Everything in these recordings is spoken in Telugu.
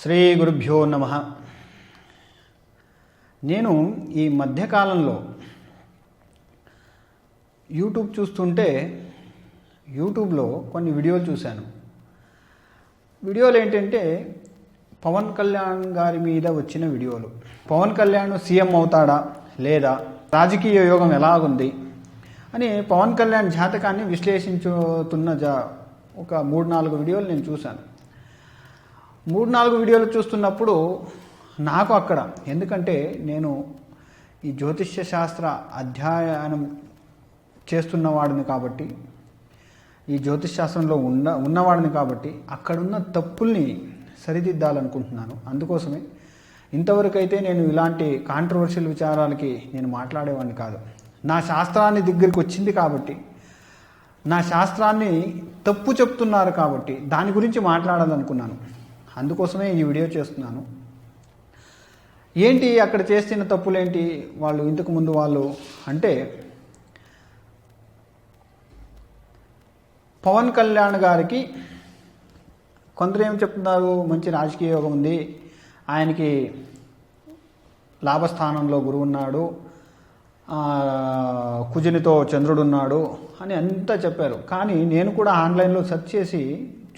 శ్రీ గురుభ్యో నమః. నేను ఈ మధ్యకాలంలో యూట్యూబ్ చూస్తుంటే యూట్యూబ్లో కొన్ని వీడియోలు చూశాను. వీడియోలు ఏంటంటే పవన్ కళ్యాణ్ గారి మీద వచ్చిన వీడియోలు. పవన్ కళ్యాణ్ సీఎం అవుతాడా లేదా, రాజకీయ యోగం ఎలాగుంది అని పవన్ కళ్యాణ్ జాతకాన్ని విశ్లేషించుతున్న ఒక 3-4 వీడియోలు నేను చూశాను. 3-4 వీడియోలు చూస్తున్నప్పుడు నాకు అక్కడ, ఎందుకంటే నేను ఈ జ్యోతిష్య శాస్త్ర అధ్యయనం చేస్తున్నవాడిని కాబట్టి, ఈ జ్యోతిష్ శాస్త్రంలో ఉన్నవాడిని కాబట్టి అక్కడున్న తప్పుల్ని సరిదిద్దాలనుకుంటున్నాను. అందుకోసమే ఇంతవరకు అయితే నేను ఇలాంటి కాంట్రవర్షియల్ విచారాలకి నేను మాట్లాడేవాడిని కాదు. నా శాస్త్రాన్ని దగ్గరికి వచ్చింది కాబట్టి, నా శాస్త్రాన్ని తప్పు చెప్తున్నారు కాబట్టి దాని గురించి మాట్లాడాలనుకున్నాను. అందుకోసమే ఈ వీడియో చేస్తున్నాను. ఏంటి అక్కడ చేస్తున్న తప్పులేంటి, వాళ్ళు ఇంతకు ముందు వాళ్ళు అంటే పవన్ కళ్యాణ్ గారికి కొందరు ఏం చెప్తున్నారు, మంచి రాజకీయ యోగం ఉంది, ఆయనకి లాభస్థానంలో గురువు ఉన్నాడు, కుజునితో చంద్రుడు ఉన్నాడు అని అంతా చెప్పారు. కానీ నేను కూడా ఆన్లైన్లో సెర్చ్ చేసి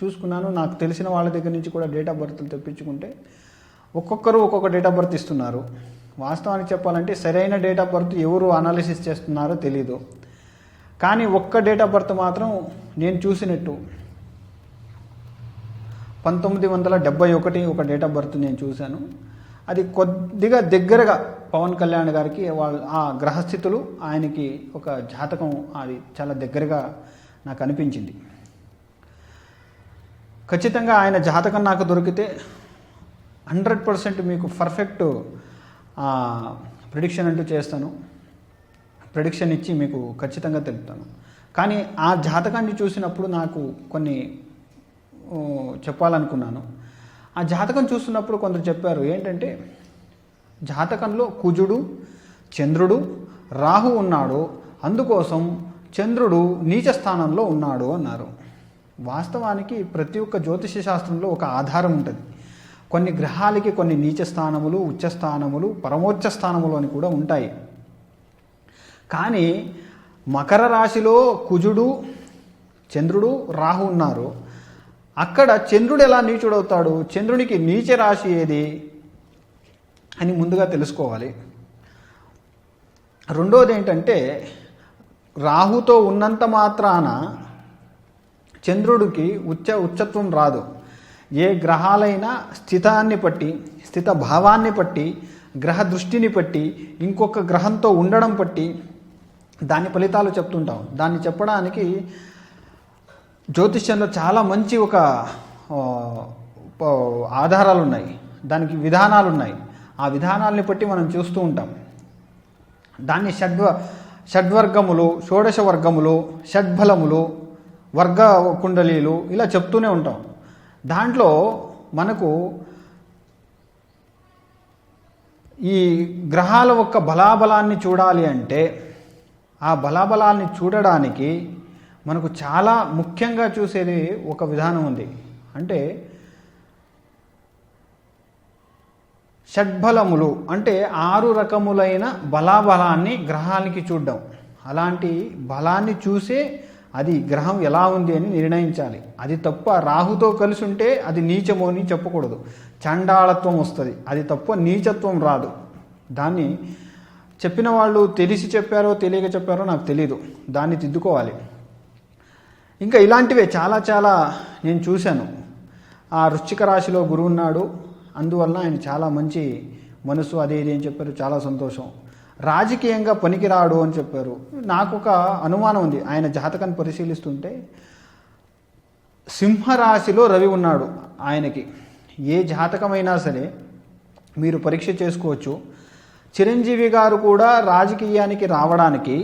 చూసుకున్నాను. నాకు తెలిసిన వాళ్ళ దగ్గర నుంచి కూడా డేట్ ఆఫ్ బర్త్లు తెప్పించుకుంటే ఒక్కొక్కరు ఒక్కొక్క డేట్ ఆఫ్ బర్త్ ఇస్తున్నారు. వాస్తవానికి చెప్పాలంటే సరైన డేట్ ఆఫ్ బర్త్ ఎవరు అనాలిసిస్ చేస్తున్నారో తెలీదు. కానీ ఒక్క డేట్ ఆఫ్ బర్త్ మాత్రం నేను చూసినట్టు 1971 ఒక డేట్ ఆఫ్ బర్త్ నేను చూశాను. అది కొద్దిగా దగ్గరగా పవన్ కళ్యాణ్ గారికి ఆ గ్రహస్థితులు ఆయనకి ఒక జాతకం అది చాలా దగ్గరగా నాకు అనిపించింది. ఖచ్చితంగా ఆయన జాతకం నాకు దొరికితే 100% మీకు పర్ఫెక్ట్ ప్రిడిక్షన్ అంటూ చేస్తాను. ప్రిడిక్షన్ ఇచ్చి మీకు ఖచ్చితంగా తెలుపుతాను. కానీ ఆ జాతకాన్ని చూసినప్పుడు నాకు కొన్ని చెప్పాలనుకున్నాను. ఆ జాతకం చూస్తున్నప్పుడు కొందరు చెప్పారు ఏంటంటే, జాతకంలో కుజుడు, చంద్రుడు, రాహు ఉన్నాడు, అందుకోసం చంద్రుడు నీచ స్థానంలో ఉన్నాడు అన్నారు. వాస్తవానికి ప్రతి ఒక్క జ్యోతిష శాస్త్రంలో ఒక ఆధారం ఉంటుంది. కొన్ని గ్రహాలకి కొన్ని నీచ స్థానములు, ఉచ్చ స్థానములు, పరమోచ్చ స్థానములు అని కూడా ఉంటాయి. కానీ మకర రాశిలో కుజుడు, చంద్రుడు, రాహు ఉన్నారు. అక్కడ చంద్రుడు ఎలా నీచుడవుతాడు, చంద్రునికి నీచ రాశి ఏది అని ముందుగా తెలుసుకోవాలి. రెండోది ఏంటంటే, రాహుతో ఉన్నంత మాత్రాన చంద్రుడికి ఉచ్చత్వం రాదు. ఏ గ్రహాలైనా స్థితాన్ని బట్టి, స్థిత భావాన్ని బట్టి, గ్రహ దృష్టిని బట్టి, ఇంకొక గ్రహంతో ఉండడం బట్టి దాని ఫలితాలు చెప్తుంటాం. దాన్ని చెప్పడానికి జ్యోతిష్యంలో చాలా మంచి ఒక ఆధారాలు ఉన్నాయి, దానికి విధానాలు ఉన్నాయి. ఆ విధానాలని బట్టి మనం చూస్తూ ఉంటాం. దాన్ని షడ్వర్గములు, షోడశ వర్గములు, షడ్బలములు, వర్గ కుండలీలు ఇలా చెప్తూనే ఉంటాం. దాంట్లో మనకు ఈ గ్రహాల యొక్క బలాబలాన్ని చూడాలి అంటే, ఆ బలాబలాన్ని చూడడానికి మనకు చాలా ముఖ్యంగా చూసేది ఒక విధానం ఉంది. అంటే షడ్బలములు అంటే 6 రకములైన బలాబలాన్ని గ్రహానికి చూడడం. అలాంటి బలాన్ని చూసే అది గ్రహం ఎలా ఉంది అని నిర్ణయించాలి. అది తప్ప రాహుతో కలిసి ఉంటే అది నీచము అని చెప్పకూడదు, చండాళత్వం వస్తుంది. అది తప్ప నీచత్వం రాదు. దాన్ని చెప్పిన వాళ్ళు తెలిసి చెప్పారో తెలియక చెప్పారో నాకు తెలీదు, దాన్ని దిద్దుకోవాలి. ఇంకా ఇలాంటివే చాలా చాలా నేను చూశాను. ఆ వృశ్చిక రాశిలో గురువు ఉన్నాడు, అందువల్ల ఆయన చాలా మంచి మనసు అది ఇది అని చెప్పారు, చాలా సంతోషం. రాజకీయంగా పనికిరాడు అని చెప్పారు. నాకు ఒక అనుమానం ఉంది. ఆయన జాతకాన్ని పరిశీలిస్తుంటే సింహరాశిలో రవి ఉన్నాడు ఆయనకి. ఏ జాతకమైనా సరే మీరు పరీక్ష చేసుకోవచ్చు. చిరంజీవి గారు కూడా రాజకీయానికి రావడానికి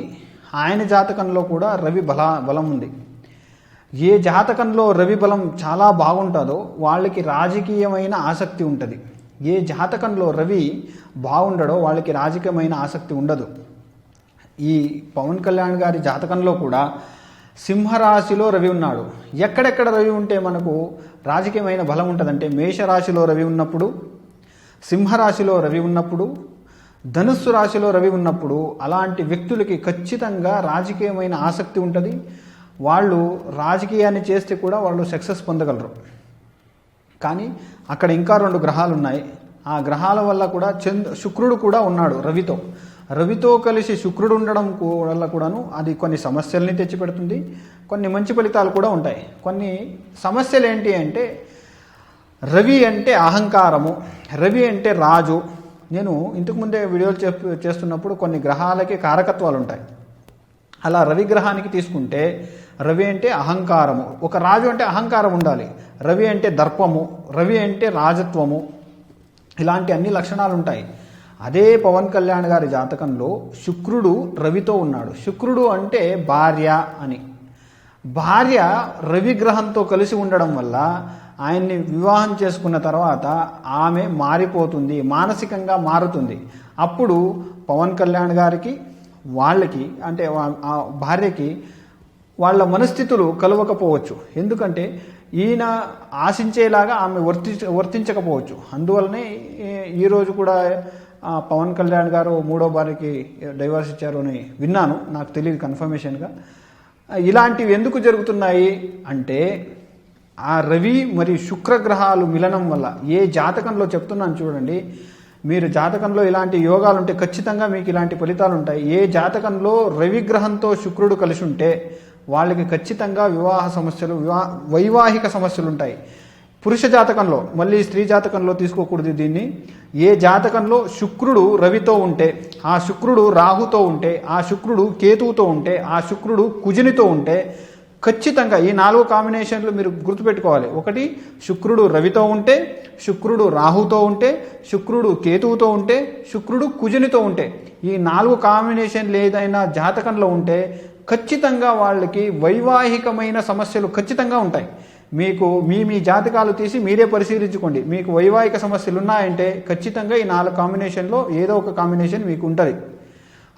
ఆయన జాతకంలో కూడా రవి బలం ఉంది. ఏ జాతకంలో రవి బలం చాలా బాగుంటుందో వాళ్ళకి రాజకీయమైన ఆసక్తి ఉంటుంది. ఏ జాతకంలో రవి బాగుండడో వాళ్ళకి రాజకీయమైన ఆసక్తి ఉండదు. ఈ పవన్ కళ్యాణ్ గారి జాతకంలో కూడా సింహరాశిలో రవి ఉన్నాడు. ఎక్కడెక్కడ రవి ఉంటే మనకు రాజకీయమైన బలం ఉంటుందంటే మేషరాశిలో రవి ఉన్నప్పుడు, సింహరాశిలో రవి ఉన్నప్పుడు, ధనుస్సు రాశిలో రవి ఉన్నప్పుడు అలాంటి వ్యక్తులకి ఖచ్చితంగా రాజకీయమైన ఆసక్తి ఉంటుంది. వాళ్ళు రాజకీయాన్ని చేస్తే కూడా వాళ్ళు సక్సెస్ పొందగలరు. కానీ అక్కడ ఇంకా 2 గ్రహాలు ఉన్నాయి. ఆ గ్రహాల వల్ల కూడా శుక్రుడు కూడా ఉన్నాడు రవితో కలిసి శుక్రుడు ఉండడం వల్ల కూడాను అది కొన్ని సమస్యల్ని తెచ్చిపెడుతుంది, కొన్ని మంచి ఫలితాలు కూడా ఉంటాయి. కొన్ని సమస్యలు ఏంటి అంటే రవి అంటే అహంకారము, రవి అంటే రాజు. నేను ఇంతకుముందే వీడియోలు చేస్తున్నప్పుడు కొన్ని గ్రహాలకి కారకత్వాలు ఉంటాయి. అలా రవి గ్రహానికి తీసుకుంటే రవి అంటే అహంకారము, ఒక రాజు అంటే అహంకారం ఉండాలి. రవి అంటే దర్పము, రవి అంటే రాజత్వము, ఇలాంటి అన్ని లక్షణాలు ఉంటాయి. అదే పవన్ కళ్యాణ్ గారి జాతకంలో శుక్రుడు రవితో ఉన్నాడు. శుక్రుడు అంటే భార్య అని. భార్య రవి గ్రహంతో కలిసి ఉండడం వల్ల ఆయన్ని వివాహం చేసుకున్న తర్వాత ఆమె మారిపోతుంది, మానసికంగా మారుతుంది. అప్పుడు పవన్ కళ్యాణ్ గారికి వాళ్ళకి అంటే ఆ భార్యకి వాళ్ళ మనస్థితులు కలవకపోవచ్చు. ఎందుకంటే ఈయన ఆశించేలాగా ఆమె వర్తించకపోవచ్చు. అందువల్లనే ఈరోజు కూడా పవన్ కళ్యాణ్ గారు 3వ భార్యకి డైవర్స్ ఇచ్చారు అని విన్నాను, నాకు తెలియదు కన్ఫర్మేషన్గా. ఇలాంటివి ఎందుకు జరుగుతున్నాయి అంటే ఆ రవి మరియు శుక్రగ్రహాలు మిలనం వల్ల. ఏ జాతకంలో చెప్తున్నాను చూడండి, మీరు జాతకంలో ఇలాంటి యోగాలు ఉంటే ఖచ్చితంగా మీకు ఇలాంటి ఫలితాలు ఉంటాయి. ఏ జాతకంలో రవి గ్రహంతో శుక్రుడు కలిసి ఉంటే వాళ్ళకి ఖచ్చితంగా వివాహ సమస్యలు, వైవాహిక సమస్యలు ఉంటాయి. పురుష జాతకంలో, మళ్ళీ స్త్రీ జాతకంలో తీసుకోకూడదు దీన్ని. ఏ జాతకంలో శుక్రుడు రవితో ఉంటే, ఆ శుక్రుడు రాహుతో ఉంటే, ఆ శుక్రుడు కేతువుతో ఉంటే, ఆ శుక్రుడు కుజునితో ఉంటే ఖచ్చితంగా ఈ 4 కాంబినేషన్లు మీరు గుర్తుపెట్టుకోవాలి. ఒకటి శుక్రుడు రవితో ఉంటే, శుక్రుడు రాహుతో ఉంటే, శుక్రుడు కేతువుతో ఉంటే, శుక్రుడు కుజునితో ఉంటే, ఈ 4 కాంబినేషన్లు ఏదైనా జాతకంలో ఉంటే ఖచ్చితంగా వాళ్ళకి వైవాహికమైన సమస్యలు ఖచ్చితంగా ఉంటాయి. మీకు మీ జాతకాలు తీసి మీరే పరిశీలించుకోండి. మీకు వైవాహిక సమస్యలు ఉన్నాయంటే ఖచ్చితంగా ఈ 4 కాంబినేషన్లో ఏదో ఒక కాంబినేషన్ మీకు ఉంటుంది.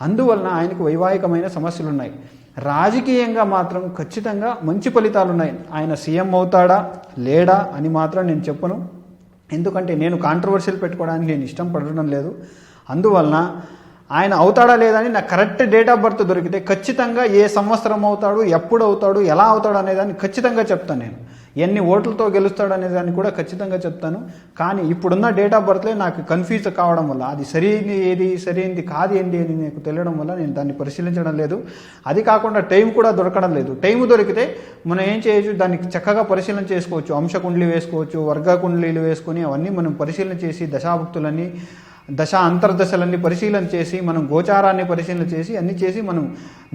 అందువలన ఆయనకు వైవాహికమైన సమస్యలు ఉన్నాయి. రాజకీయంగా మాత్రం ఖచ్చితంగా మంచి ఫలితాలు ఉన్నాయి. ఆయన సీఎం అవుతాడా లేడా అని మాత్రం నేను చెప్పను. ఎందుకంటే నేను కాంట్రవర్షియల్ పెట్టుకోవడానికి నేను ఇష్టం పడడం లేదు. అందువలన ఆయన అవుతాడా లేదా అని నాకు కరెక్ట్ డేట్ ఆఫ్ బర్త్ దొరికితే ఖచ్చితంగా ఏ సంవత్సరం అవుతాడు, ఎప్పుడు అవుతాడు, ఎలా అవుతాడు అనేదాన్ని ఖచ్చితంగా చెప్తాను. నేను ఎన్ని ఓట్లతో గెలుస్తాడు అనేదాన్ని కూడా ఖచ్చితంగా చెప్తాను. కానీ ఇప్పుడున్న డేట్ ఆఫ్ బర్త్లే నాకు కన్ఫ్యూజ్ కావడం వల్ల, అది సరైనది కాదు ఏంటి అని నాకు తెలియడం వల్ల నేను దాన్ని పరిశీలించడం లేదు. అది కాకుండా టైం కూడా దొరకడం లేదు. టైం దొరికితే మనం ఏం చేయొచ్చు, దాన్ని చక్కగా పరిశీలన చేసుకోవచ్చు. అంశకుండలి వేసుకోవచ్చు, వర్గ కుండలీలు వేసుకొని అవన్నీ మనం పరిశీలన చేసి దశాభుక్తులన్నీ, దశ అంతర్దశలన్నీ పరిశీలన చేసి, మనం గోచారాన్ని పరిశీలన చేసి అన్ని చేసి మనం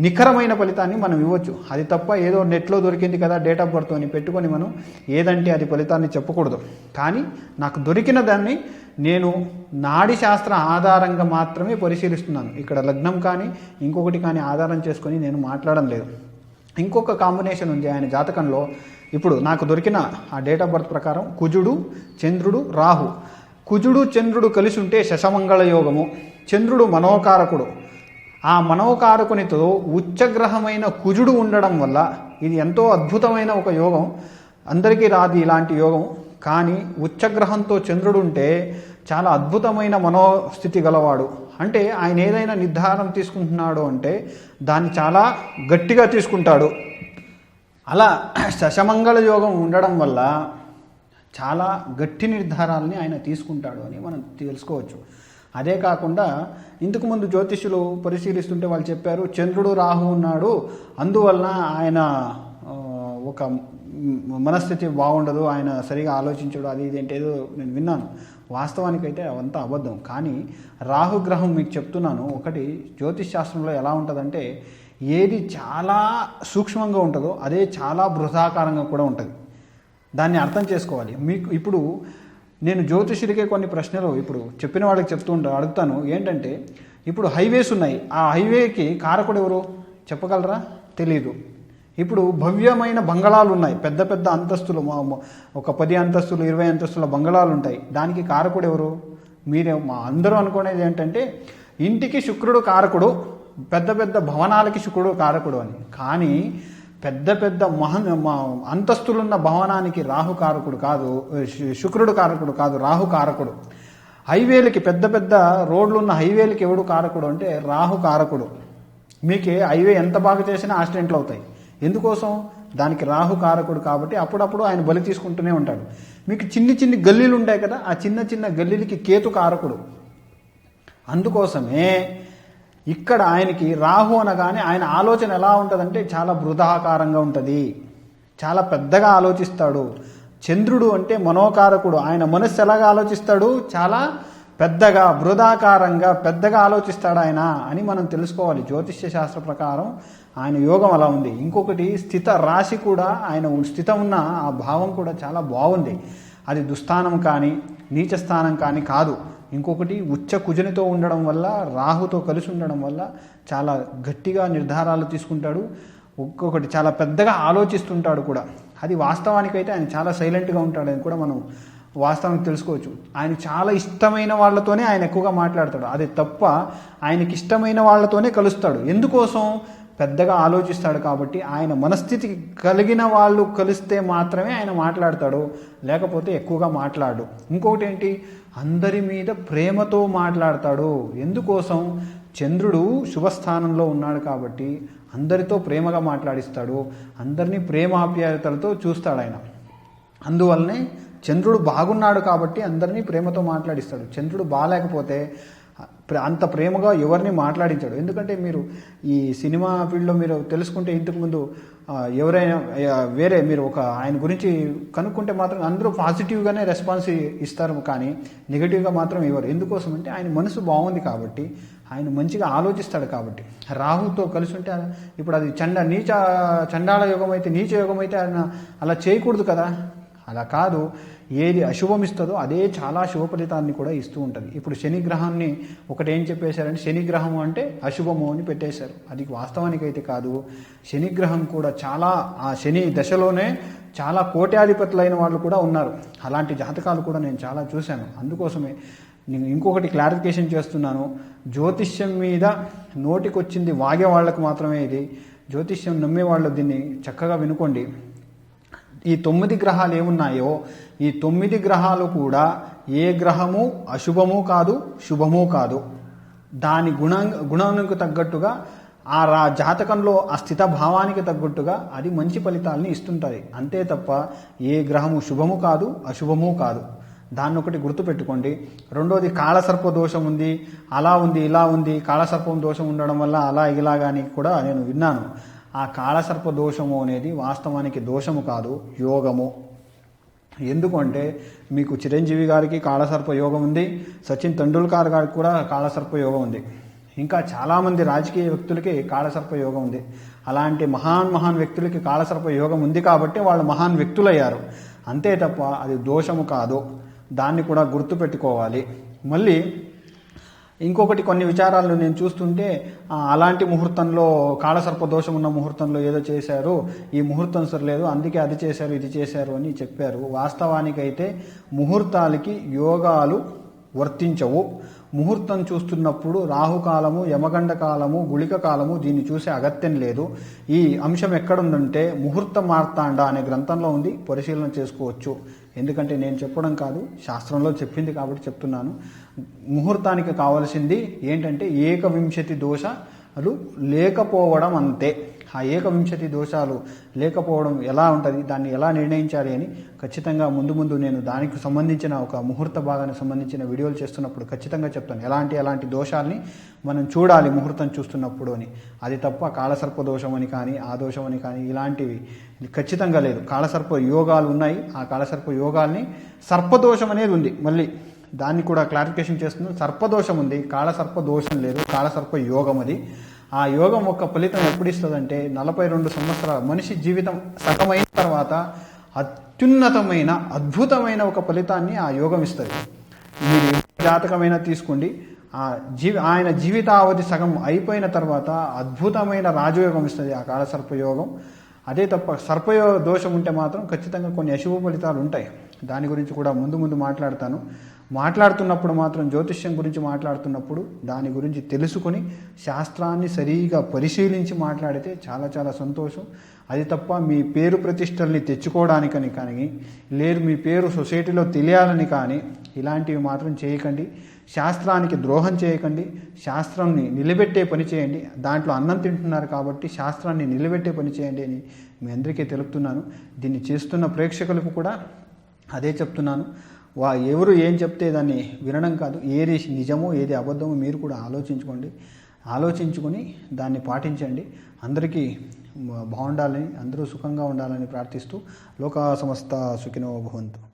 నిఖరమైన ఫలితాన్ని మనం ఇవ్వచ్చు. అది తప్ప ఏదో నెట్లో దొరికింది కదా డేట్ ఆఫ్ బర్త్ అని పెట్టుకొని మనం ఏదంటే అది ఫలితాన్ని చెప్పకూడదు. కానీ నాకు దొరికిన దాన్ని నేను నాడి శాస్త్ర ఆధారంగా మాత్రమే పరిశీలిస్తున్నాను. ఇక్కడ లగ్నం కానీ ఇంకొకటి కానీ ఆధారం చేసుకొని నేను మాట్లాడడం లేదు. ఇంకొక కాంబినేషన్ ఉంది ఆయన జాతకంలో. ఇప్పుడు నాకు దొరికిన ఆ డేట్ ఆఫ్ బర్త్ ప్రకారం కుజుడు, చంద్రుడు, రాహు. కుజుడు చంద్రుడు కలిసి ఉంటే శశమంగళ యోగము. చంద్రుడు మనోకారకుడు. ఆ మనోకారకునితో ఉచ్చగ్రహమైన కుజుడు ఉండడం వల్ల ఇది ఎంతో అద్భుతమైన ఒక యోగం. అందరికీ రాదు ఇలాంటి యోగం. కానీ ఉచ్చగ్రహంతో చంద్రుడు ఉంటే చాలా అద్భుతమైన మనోస్థితి గలవాడు. అంటే ఆయన ఏదైనా నిర్ధారణ తీసుకుంటున్నాడు అంటే దాన్ని చాలా గట్టిగా తీసుకుంటాడు. అలా శశమంగళ యోగం ఉండడం వల్ల చాలా గట్టి నిర్ధారాలని ఆయన తీసుకుంటాడు అని మనం తెలుసుకోవచ్చు. అదే కాకుండా ఇంతకుముందు జ్యోతిష్యులు పరిశీలిస్తుంటే వాళ్ళు చెప్పారు చంద్రుడు రాహు ఉన్నాడు, అందువలన ఆయన ఒక మనస్థితి బాగుండదు, ఆయన సరిగా ఆలోచించడు, అది ఇది అంటే ఏదో నేను విన్నాను. వాస్తవానికైతే అవంతా అబద్ధం. కానీ రాహుగ్రహం మీకు చెప్తున్నాను, ఒకటి జ్యోతిష్ శాస్త్రంలో ఎలా ఉంటుందంటే ఏది చాలా సూక్ష్మంగా ఉంటుందో అదే చాలా బృహదాకారంగా కూడా ఉంటుంది. దాన్ని అర్థం చేసుకోవాలి. మీకు ఇప్పుడు నేను జ్యోతిషుడికే కొన్ని ప్రశ్నలు ఇప్పుడు చెప్పిన వాళ్ళకి అడుగుతాను. ఏంటంటే ఇప్పుడు హైవేస్ ఉన్నాయి, ఆ హైవేకి కారకుడు ఎవరు చెప్పగలరా? తెలీదు. ఇప్పుడు భవ్యమైన బంగళాలు ఉన్నాయి, పెద్ద పెద్ద అంతస్తులు, ఒక 10 అంతస్తులు 20 అంతస్తుల బంగళాలు ఉంటాయి, దానికి కారకుడు ఎవరు? మీరే అందరూ అనుకునేది ఏంటంటే ఇంటికి శుక్రుడు కారకుడు, పెద్ద పెద్ద భవనాలకి శుక్రుడు కారకుడు అని. కానీ పెద్ద పెద్ద అంతస్తులున్న భవనానికి రాహు కారకుడు కాదు, శుక్రుడు కారకుడు కాదు, రాహు కారకుడు. హైవేలకి పెద్ద పెద్ద రోడ్లున్న హైవేలకి ఎవడు కారకుడు అంటే రాహు కారకుడు. మీకు హైవే ఎంత బాగా చేసినా యాక్సిడెంట్లు అవుతాయి. ఎందుకోసం? దానికి రాహు కారకుడు కాబట్టి అప్పుడప్పుడు ఆయన బలి తీసుకుంటూనే ఉంటాడు. మీకు చిన్ని చిన్ని గల్లీలు ఉంటాయి కదా, ఆ చిన్న చిన్న గల్లీలకి కేతు కారకుడు. అందుకోసమే ఇక్కడ ఆయనకి రాహు అనగానే ఆయన ఆలోచన ఎలా ఉంటుందంటే చాలా బృహదాకారంగా ఉంటుంది, చాలా పెద్దగా ఆలోచిస్తాడు. చంద్రుడు అంటే మనోకారకుడు. ఆయన మనస్సు ఎలాగా ఆలోచిస్తాడు? చాలా పెద్దగా, బృహదాకారంగా, పెద్దగా ఆలోచిస్తాడు ఆయన అని మనం తెలుసుకోవాలి. జ్యోతిష్య శాస్త్ర ప్రకారం ఆయన యోగం అలా ఉంది. ఇంకొకటి స్థిత రాశి కూడా, ఆయన స్థితం ఉన్న ఆ భావం కూడా చాలా బాగుంది. అది దుస్థానం కానీ నీచ స్థానం కానీ కాదు. ఇంకొకటి ఉచ్చ కుజనితో ఉండడం వల్ల, రాహుతో కలిసి ఉండడం వల్ల చాలా గట్టిగా నిర్ధారాలు తీసుకుంటాడు. ఒక్కొక్కటి చాలా పెద్దగా ఆలోచిస్తుంటాడు కూడా. అది వాస్తవానికైతే ఆయన చాలా సైలెంట్గా ఉంటాడని కూడా మనం వాస్తవానికి తెలుసుకోవచ్చు. ఆయన చాలా ఇష్టమైన వాళ్ళతోనే ఆయన ఎక్కువగా మాట్లాడతాడు. అది తప్ప ఆయనకి ఇష్టమైన వాళ్ళతోనే కలుస్తాడు. ఎందుకోసం? పెద్దగా ఆలోచిస్తాడు కాబట్టి. ఆయన మనస్థితి కలిగిన వాళ్ళు కలిస్తే మాత్రమే ఆయన మాట్లాడతాడు, లేకపోతే ఎక్కువగా మాట్లాడు. ఇంకొకటి ఏంటి? అందరి మీద ప్రేమతో మాట్లాడతాడు. ఎందుకోసం? చంద్రుడు శుభస్థానంలో ఉన్నాడు కాబట్టి అందరితో ప్రేమగా మాట్లాడిస్తాడు, అందరినీ ప్రేమాప్యాయతలతో చూస్తాడు ఆయన. అందువల్లనే చంద్రుడు బాగున్నాడు కాబట్టి అందరినీ ప్రేమతో మాట్లాడిస్తాడు. చంద్రుడు బాగాలేకపోతే అంత ప్రేమగా ఎవరిని మాట్లాడించాడు. ఎందుకంటే మీరు ఈ సినిమా ఫీల్డ్లో మీరు తెలుసుకుంటే ఇంతకుముందు ఎవరైనా వేరే మీరు ఒక ఆయన గురించి కనుక్కుంటే మాత్రం అందరూ పాజిటివ్గానే రెస్పాన్స్ ఇస్తారు, కానీ నెగిటివ్గా మాత్రం ఇవ్వరు. ఎందుకోసం అంటే ఆయన మనసు బాగుంది కాబట్టి, ఆయన మంచిగా ఆలోచిస్తాడు కాబట్టి. రాహుతో కలిసి ఉంటే ఇప్పుడు అది చండాల యోగం అయితే, నీచ యోగం అయితే ఆయన అలా చేయకూడదు కదా. అలా కాదు, ఏది అశుభం ఇస్తుందో అదే చాలా శుభ ఫలితాన్ని కూడా ఇస్తూ ఉంటుంది. ఇప్పుడు శనిగ్రహాన్ని ఒకటి ఏం చెప్పేశారంటే శనిగ్రహం అంటే అశుభము అని పెట్టేశారు. అది వాస్తవానికైతే కాదు. శనిగ్రహం కూడా చాలా, ఆ శని దశలోనే చాలా కోట్యాధిపతులైన వాళ్ళు కూడా ఉన్నారు. అలాంటి జాతకాలు కూడా నేను చాలా చూశాను. అందుకోసమే నేను ఇంకొకటి క్లారిఫికేషన్ చేస్తున్నాను. జ్యోతిష్యం మీద నోటికొచ్చింది వాగే వాళ్ళకు మాత్రమే ఇది. జ్యోతిష్యం నమ్మేవాళ్ళు దీన్ని చక్కగా వినుకోండి. ఈ 9 గ్రహాలు ఏమున్నాయో ఈ 9 గ్రహాలు కూడా ఏ గ్రహము అశుభము కాదు, శుభము కాదు. దాని గుణానికి తగ్గట్టుగా ఆ జాతకంలో ఆ స్థిత భావానికి తగ్గట్టుగా అది మంచి ఫలితాలని ఇస్తుంటుంది. అంతే తప్ప ఏ గ్రహము శుభము కాదు, అశుభము కాదు. దాన్ని ఒకటి గుర్తుపెట్టుకోండి. రెండోది కాళసర్ప దోషం ఉంది, అలా ఉంది, ఇలా ఉంది. కాళసర్పం దోషం ఉండడం వల్ల అలా ఇలాగాని కూడా నేను విన్నాను. ఆ కాళసర్ప దోషము అనేది వాస్తవానికి దోషము కాదు, యోగము. ఎందుకంటే మీకు చిరంజీవి గారికి కాళసర్ప యోగం ఉంది, సచిన్ తెండూల్కర్ గారికి కూడా కాళసర్ప యోగం ఉంది, ఇంకా చాలామంది రాజకీయ వ్యక్తులకి కాళసర్ప యోగం ఉంది. అలాంటి మహాన్ వ్యక్తులకి కాళసర్ప యోగం ఉంది కాబట్టి వాళ్ళు మహాన్ వ్యక్తులయ్యారు. అంతే తప్ప అది దోషము కాదు. దాన్ని కూడా గుర్తుపెట్టుకోవాలి. మళ్ళీ ఇంకొకటి, కొన్ని విచారాలను నేను చూస్తుంటే అలాంటి ముహూర్తంలో కాళసర్ప దోషం ఉన్న ముహూర్తంలో ఏదో చేశారు, ఈ ముహూర్తం సరిలేదు, అందుకే అది చేశారు, ఇది చేశారు అని చెప్పారు. వాస్తవానికైతే ముహూర్తాలకి యోగాలు వర్తించవు. ముహూర్తం చూస్తున్నప్పుడు రాహుకాలము, యమగండ కాలము, గుళిక కాలము దీన్ని చూసే అగత్యం లేదు. ఈ అంశం ఎక్కడుందంటే ముహూర్త మార్తాండ అనే గ్రంథంలో ఉంది, పరిశీలన చేసుకోవచ్చు. ఎందుకంటే నేను చెప్పడం కాదు, శాస్త్రంలో చెప్పింది కాబట్టి చెప్తున్నాను. ముహూర్తానికి కావాల్సింది ఏంటంటే ఏకవింశతి దోషాలు లేకపోవడం అంతే. ఆ ఏకవింశతి దోషాలు లేకపోవడం ఎలా ఉంటుంది, దాన్ని ఎలా నిర్ణయించాలి అని ఖచ్చితంగా ముందు నేను దానికి సంబంధించిన ఒక ముహూర్త భాగానికి సంబంధించిన వీడియోలు చేస్తున్నప్పుడు ఖచ్చితంగా చెప్తాను. ఎలాంటి దోషాలని మనం చూడాలి ముహూర్తం చూస్తున్నప్పుడు అని. అది తప్ప కాళసర్ప దోషం అని కానీ, ఆ దోషం అని కానీ ఇలాంటివి ఖచ్చితంగా లేదు. కాళసర్ప యోగాలు ఉన్నాయి. ఆ కాళసర్ప యోగాల్ని సర్పదోషం అనేది ఉంది. మళ్ళీ దాన్ని కూడా క్లారిఫికేషన్ చేస్తున్నాను. సర్పదోషం ఉంది, కాళసర్ప దోషం లేదు. కాళసర్ప యోగం అది. ఆ యోగం యొక్క ఫలితం ఎప్పుడు ఇస్తుందంటే 42 సంవత్సరాల మనిషి జీవితం సగమైన తర్వాత అత్యున్నతమైన అద్భుతమైన ఒక ఫలితాన్ని ఆ యోగం ఇస్తుంది. మీరు జాతకమైనా తీసుకోండి, ఆయన జీవితావధి సగం అయిపోయిన తర్వాత అద్భుతమైన రాజయోగం ఇస్తుంది ఆ కాళసర్పయోగం. అదే తప్ప దోషం ఉంటే మాత్రం ఖచ్చితంగా కొన్ని అశుభ ఫలితాలు ఉంటాయి. దాని గురించి కూడా ముందు మాట్లాడతాను. మాట్లాడుతున్నప్పుడు మాత్రం జ్యోతిష్యం గురించి మాట్లాడుతున్నప్పుడు దాని గురించి తెలుసుకొని శాస్త్రాన్ని సరిగా పరిశీలించి మాట్లాడితే చాలా చాలా సంతోషం. అది తప్ప మీ పేరు ప్రతిష్టల్ని తెచ్చుకోవడానికని కానీ, లేదు మీ పేరు సొసైటీలో తెలియాలని కానీ ఇలాంటివి మాత్రం చేయకండి. శాస్త్రానికి ద్రోహం చేయకండి. శాస్త్రాన్ని నిలబెట్టే పని చేయండి. దాంట్లో అన్నం తింటున్నారు కాబట్టి శాస్త్రాన్ని నిలబెట్టే పని చేయండి అని మీ అందరికీ తెలుపుతున్నాను. దీన్ని చేస్తున్న ప్రేక్షకులకు కూడా అదే చెప్తున్నాను. ఎవరు ఏం చెప్తే దాన్ని వినడం కాదు. ఏది నిజమో ఏది అబద్ధమో మీరు కూడా ఆలోచించుకొని దాన్ని పాటించండి. అందరికీ బాగుండాలని, అందరూ సుఖంగా ఉండాలని ప్రార్థిస్తూ లోకా సమస్త సుఖినో భవంతు.